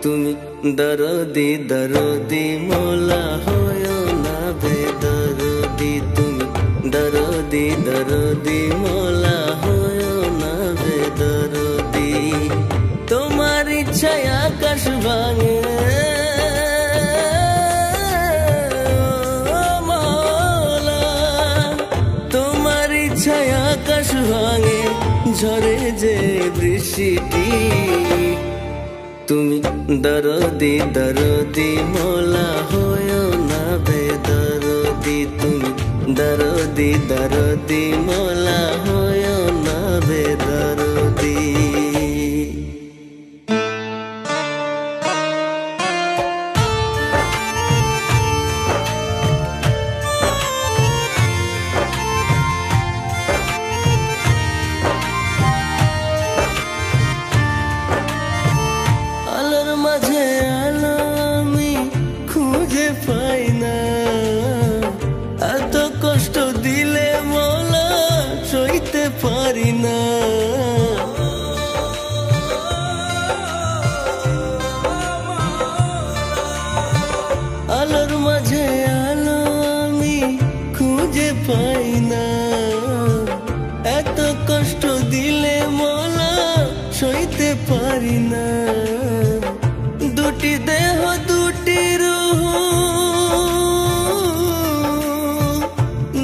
তুমি দরদি দরদি মোলা হয় না বেদরদি, তুমি দরদি দরদি মোলা হয় না বেদরদি। তোমার ইচ্ছায় আকাশ ভাঙে আকাশ ভাঙে ঝরে যে বৃষ্টি, তুমি দরদি দরদি মোলা হয় না বেদরদি, তুমি দরদি দরদি মোলা হয় না বেদরদি। মাঝে আলো আমি খুঁজে পাই না, এত কষ্ট দিলে মোলা সইতে পারি না। আলোর মাঝে আলো আমি খুঁজে পাই না, এত কষ্ট দিলে মোলা সইতে পারি না। দুটি দেহ দুটি রূহ,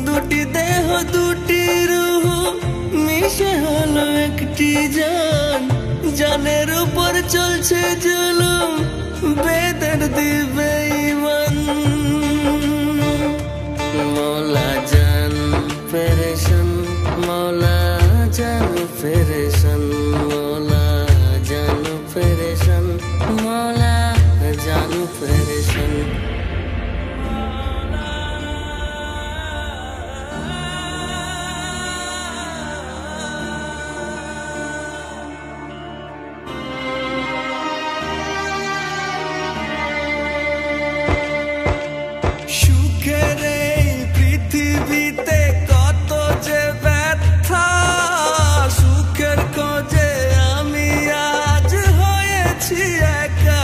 দুটি দেহ দুটি রূহ মিশে হলো একটি জান, জানের উপর চলছে জুলুম বেদর্দি বেঈমান। মৌলা জান পেরেশান, মৌলা জান পেরেশান, মৌলা জান পেরেশান, মৌলা জান পেরেশান। সুখের এই পৃথিবীতে কত যে ব্যথা, সুখের খোঁজে আমি আজ হয়েছি একা।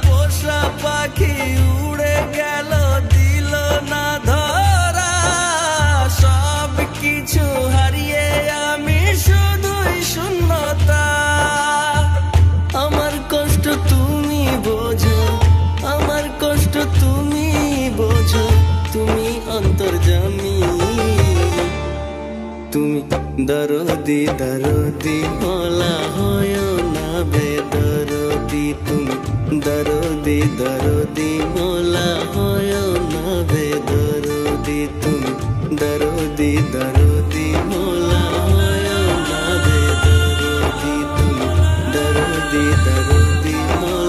পোষা পাখি উড়ে গেল দিল না ধরা, সব কিছু হারিয়ে আমি শুধুই শূন্যতা। আমার কষ্ট তুমি বোঝো, আমার কষ্ট তুমি বোঝো, তুমি অন্তর্যামী। তুমি দরদি দরদি মোলা হয় না বেদরদি, তুমি দরদি দরদি মোলা হয় না বেদরদি, তুমি দরদি দরদি মোলা হয় না বেদরদি, তুমি দরদি দরদি মোলা